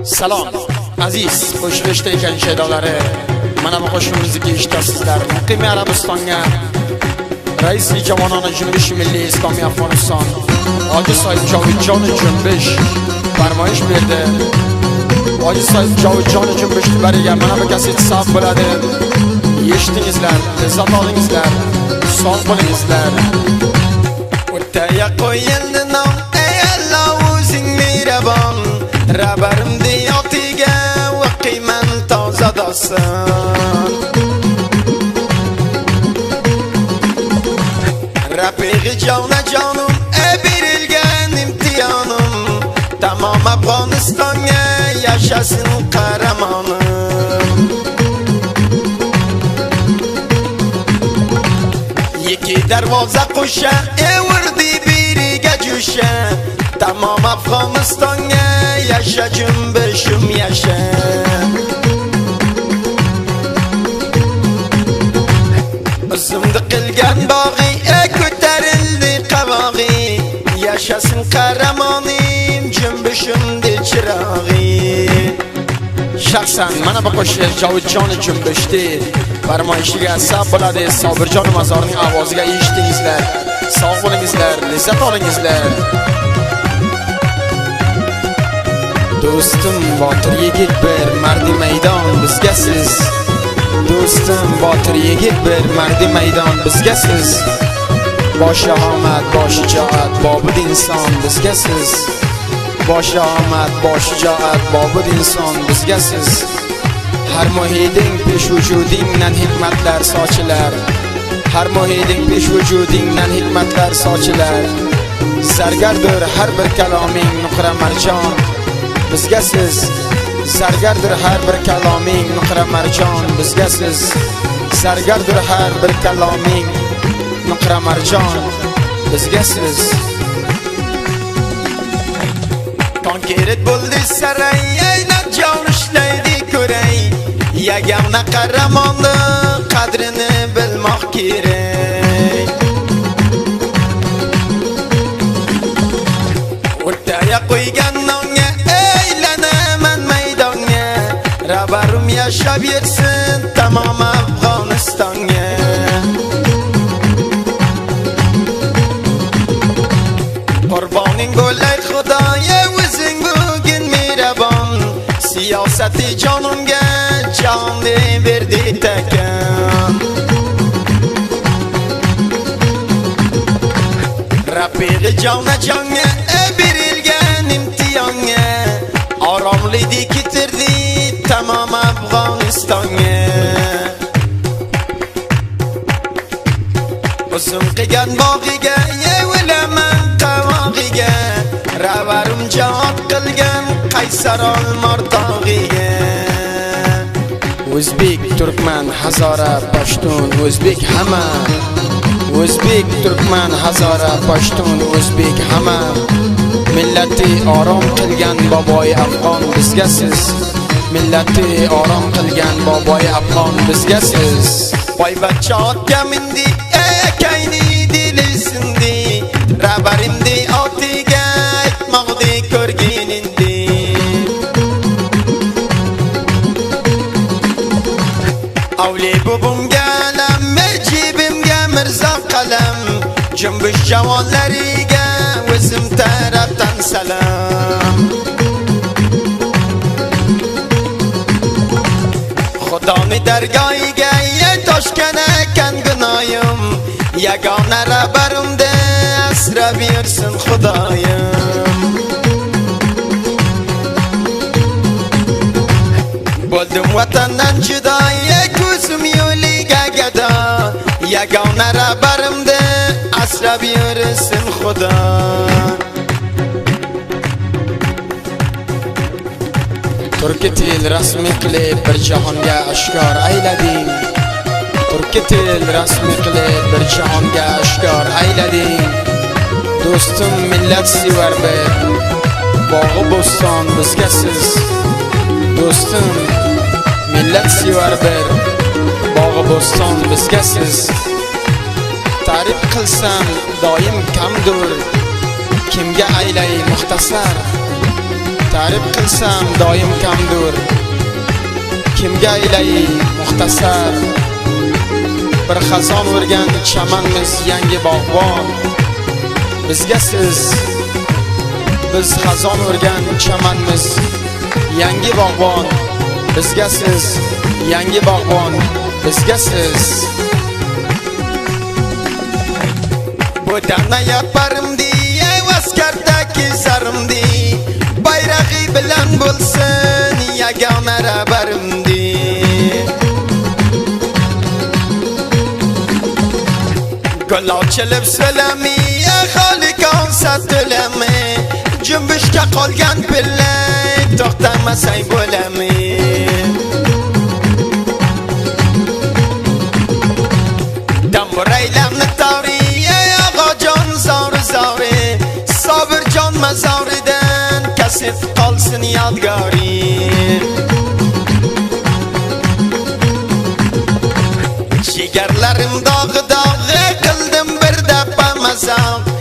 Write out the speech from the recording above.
Salom aziz qo'shilishda ekan shaydolari. Mana bu qo'shinimizni eshitasizlar. Muqim Arabistonga Rais Javonona Junbish Milliy Islomiy Afg'oniston Hoji Soyib Jovudjon Junbish farmoyish berdi. Hoji Soyib Jovudjon Junbish bariga mana bu kaset sabab bo'ladi. Eshitingizlar, lezzat olingizlar, sog' bo'lingizlar. O'rtaga qo'yildi nom, ey Alloh o'zing mehribon. Rabarim diyotiga va qiyman toza dosan. Rafiqi jona jonim, berilgan imtiyonim. Tamom Afg'onistonga yashasin qahramonim. Yeki darvoza qo'sha, evirdi biriga jo'sha. Tamom Afg'onistonga yasha Junbishim yasha. O'zimda qilgan bog'i, ko'tarildi qavog'i. Yashasin qahramonim Junbishimda chirog'i. Shaxsan mana bu qo'shiq Jovudjon Junbishdi farmoyishiga sabab bo'ladi. Sobirjon Mazorning ovoziga eshitingizlar, sog' bo'lingizlar, lezzat olingizlar. Do'stim botir yigit bir mardi maydon bizga siz. Do'stim botir yigit bir mardi maydon bizga siz. Boshi omad, boshi joat, bobud inson bizga siz. Boshi omad, boshi joat, bobud inson bizga siz. Har muhiding pesh vujudingdan hikmatlar sochilar. Har muhiding pesh vujudingdan hikmatlar sochilar. Zargardir har bir kaloming nuqra marjon bizga siz. Zargardir har bir kaloming nuqra marjon bizga siz. Zargardir har bir kaloming nuqra marjon bizga siz. Konkiret bo'ldi saray, aynab jon ishlaydi ko'ray. Yagona qahramonni qadrini bilmoq kerak. O'rtaga qo'ygan nonga aylanaman maydonga. Rabarim yashab yursin tamom Afg'onistonga. Qurboning bo'lay Xudoya o'zing bugun mehribon. Siyosati jonimga jonni berdi takan. Rafiqi jona jonga berilgan imtiyonga. Oromlidi ketirdi tamom Afg'onistonga. O'zim qilgan bog'iga yevilaman qavog'iga. Ravarim jihod qilgan Qaysar olmor tog'iga. O'zbek, turkman, hazora, pashtun, o'zbek hamma. O'zbek, turkman, hazora, pashtun, o'zbek hamma. Millati orom qilgan boboy afg'on bizga siz. Millati orom qilgan boboy afg'on bizga siz. Boyvachcha otga mindi, kayni dilisindi. Rabarimdi otiga aytmoqdi ko'rginindi. Avli bubumga alam, jibimga mirzo qalam. Junbish javonlariga o'zim tarafdan salom. Xudoni dargohiga toshgan ekan gunoyim. Yagona rabarimda asrab yursin Xudoyim. Bo'ldim vatandan judo, ko'zim yo'liga gado. Yagona rabarimda asrab yursin Xudo. Turkiy til rasmiy qilib bir jahonga oshkor aylading. Turkiy til rasmiy qilib bir jahonga oshkor aylading. Do'stim millat sevar bir bog'i bo'ston bizga siz. Do'stim millat sevar bir bog'i bo'ston bizga siz. Ta'rif qilsam doim kamdur, kimga aylay muxtasar. ta'rif qilsam doim kamdur. Kimga aylay muxtasar, bir xazon o'rgan chamanmiz yangi bog'bon. Bizga siz, biz xazon o'rgan chamanmiz yangi bog'bon. Bizga siz, yangi bog'bon. Bizga siz. Bu dana yaparım diye vaskardaki sarım diye bayrağı bilen bulsun yagana rabarım diye gül açılıp söylemiye halikan satılemi cümbüşke kolgan pille toxtamasay bo'lemi Damburaylamni tavriye ağacan zari zari Sabır can mezaridan kesip kalsın yadgari Jigarlarim dağı dağı kıldım bir defa mazak